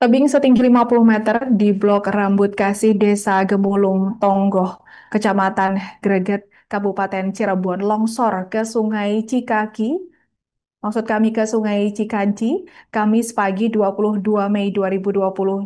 Tebing setinggi 50 meter di Blok Rambut Kasih, Desa Gemulung Tonggoh, Kecamatan Greget, Kabupaten Cirebon, longsor ke Sungai Cikaki. Maksud kami ke Sungai Cikanci, Kamis pagi 22 Mei 2025.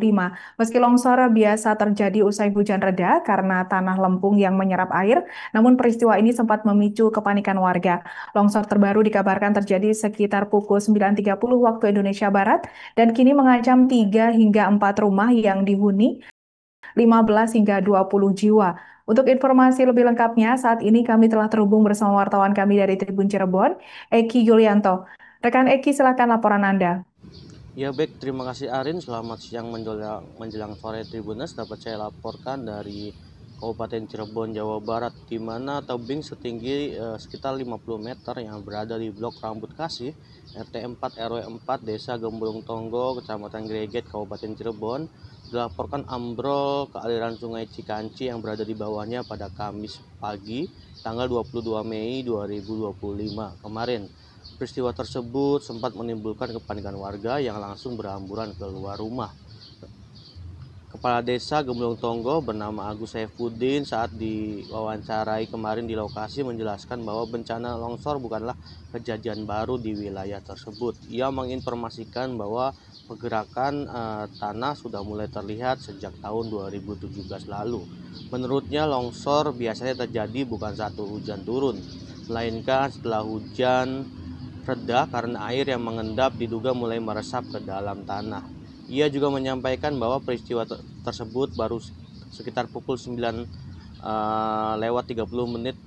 Meski longsor biasa terjadi usai hujan reda karena tanah lempung yang menyerap air, namun peristiwa ini sempat memicu kepanikan warga. Longsor terbaru dikabarkan terjadi sekitar pukul 9.30 waktu Indonesia Barat dan kini mengancam 3 hingga 4 rumah yang dihuni 15 hingga 20 jiwa. Untuk informasi lebih lengkapnya, saat ini kami telah terhubung bersama wartawan kami dari Tribun Cirebon, Eki Yulianto. Rekan Eki, silakan laporan Anda. Ya baik, terima kasih Arin. Selamat siang menjelang sore Tribuners. Dapat saya laporkan dari Kabupaten Cirebon, Jawa Barat, di mana tebing setinggi sekitar 50 meter yang berada di Blok Rambut Kasih, RT 4 RW 4, Desa Gemulung Tonggo, Kecamatan Greget, Kabupaten Cirebon, dilaporkan ambrol ke aliran Sungai Cikanci yang berada di bawahnya pada Kamis pagi, tanggal 22 Mei 2025 kemarin. Peristiwa tersebut sempat menimbulkan kepanikan warga yang langsung berhamburan keluar rumah. Kepala Desa Gemulung Tonggo bernama Agus Saifuddin saat diwawancarai kemarin di lokasi menjelaskan bahwa bencana longsor bukanlah kejadian baru di wilayah tersebut. Ia menginformasikan bahwa pergerakan tanah sudah mulai terlihat sejak tahun 2017 lalu. Menurutnya longsor biasanya terjadi bukan satu hujan turun, melainkan setelah hujan reda karena air yang mengendap diduga mulai meresap ke dalam tanah. Ia juga menyampaikan bahwa peristiwa tersebut baru sekitar pukul 9 lewat 30 menit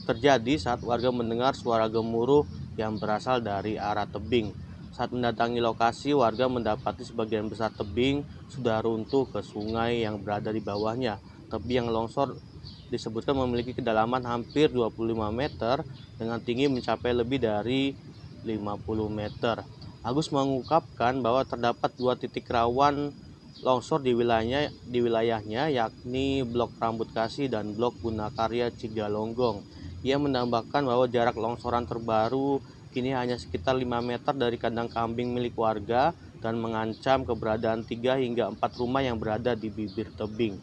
terjadi saat warga mendengar suara gemuruh yang berasal dari arah tebing. Saat mendatangi lokasi, warga mendapati sebagian besar tebing sudah runtuh ke sungai yang berada di bawahnya. Tebing yang longsor disebutkan memiliki kedalaman hampir 25 meter dengan tinggi mencapai lebih dari 50 meter. Agus mengungkapkan bahwa terdapat 2 titik rawan longsor di wilayahnya yakni Blok Rambut Kasih dan Blok Gunakarya Cigalonggong. Ia menambahkan bahwa jarak longsoran terbaru kini hanya sekitar 5 meter dari kandang kambing milik warga dan mengancam keberadaan 3 hingga 4 rumah yang berada di bibir tebing.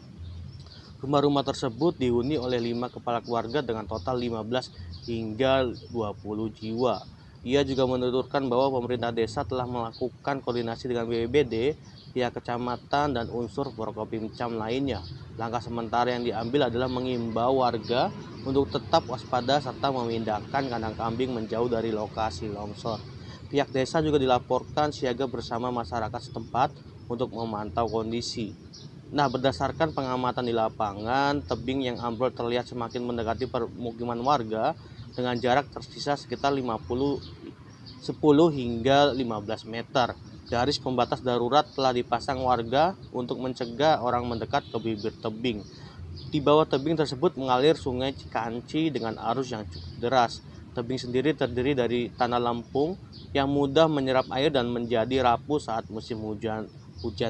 Rumah-rumah tersebut dihuni oleh 5 kepala keluarga dengan total 15 hingga 20 jiwa. Ia juga menuturkan bahwa pemerintah desa telah melakukan koordinasi dengan BPBD, pihak kecamatan, dan unsur Forkopimcam lainnya. Langkah sementara yang diambil adalah mengimbau warga untuk tetap waspada serta memindahkan kandang kambing menjauh dari lokasi longsor. Pihak desa juga dilaporkan siaga bersama masyarakat setempat untuk memantau kondisi. Nah, berdasarkan pengamatan di lapangan, tebing yang ambrol terlihat semakin mendekati permukiman warga dengan jarak tersisa sekitar 10 hingga 15 meter. Garis pembatas darurat telah dipasang warga untuk mencegah orang mendekat ke bibir tebing. Di bawah tebing tersebut mengalir Sungai Cikanci dengan arus yang cukup deras. Tebing sendiri terdiri dari tanah lempung yang mudah menyerap air dan menjadi rapuh saat musim hujan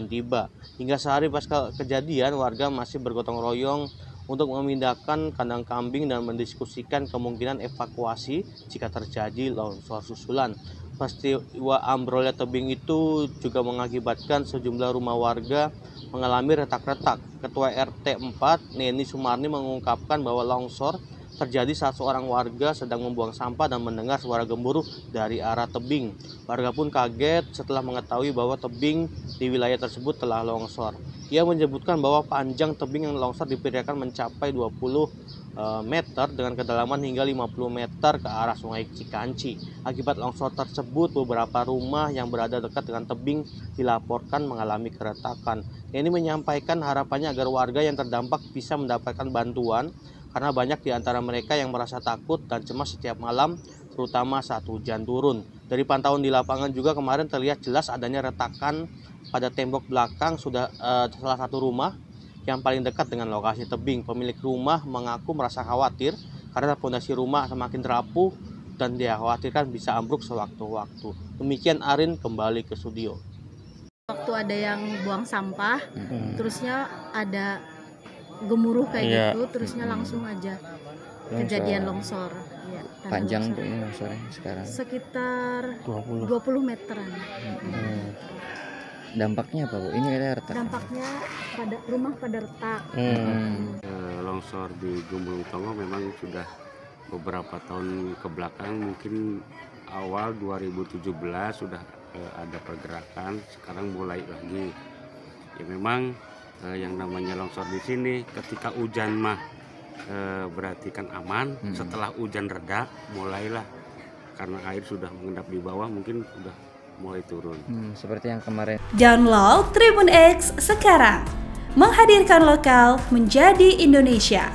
tiba. Hingga sehari pasca kejadian, warga masih bergotong royong untuk memindahkan kandang kambing dan mendiskusikan kemungkinan evakuasi jika terjadi longsor susulan. Peristiwa ambrolnya tebing itu juga mengakibatkan sejumlah rumah warga mengalami retak-retak. Ketua RT 4, Neni Sumarni, mengungkapkan bahwa longsor terjadi saat seorang warga sedang membuang sampah dan mendengar suara gemuruh dari arah tebing. Warga pun kaget setelah mengetahui bahwa tebing di wilayah tersebut telah longsor. Ia menyebutkan bahwa panjang tebing yang longsor diperkirakan mencapai 20 meter dengan kedalaman hingga 50 meter ke arah Sungai Cikanci. Akibat longsor tersebut, beberapa rumah yang berada dekat dengan tebing dilaporkan mengalami keretakan. Ini menyampaikan harapannya agar warga yang terdampak bisa mendapatkan bantuan karena banyak di antara mereka yang merasa takut dan cemas setiap malam, terutama saat hujan turun. Dari pantauan di lapangan juga kemarin terlihat jelas adanya retakan pada tembok belakang salah satu rumah yang paling dekat dengan lokasi tebing. Pemilik rumah mengaku merasa khawatir karena fondasi rumah semakin rapuh dan dia khawatirkan bisa ambruk sewaktu-waktu. Demikian Arin, kembali ke studio. Waktu ada yang buang sampah, terusnya ada gemuruh kayak gitu, terusnya langsung aja kejadian longsor. Ya, Panjang longsor. tuh longsornya sekarang? Sekitar 20 meteran. Dampaknya apa Bu? Ini ada retak. Dampaknya pada rumah pada retak. Longsor di Gemulung Tonggo memang sudah beberapa tahun ke belakang, mungkin awal 2017 sudah ada pergerakan, sekarang mulai lagi. Ya memang yang namanya longsor di sini ketika hujan mah berarti kan aman. Setelah hujan reda mulailah, karena air sudah mengendap di bawah, mungkin sudah mulai turun. Seperti yang kemarin. Download Tribun X sekarang, menghadirkan lokal menjadi Indonesia.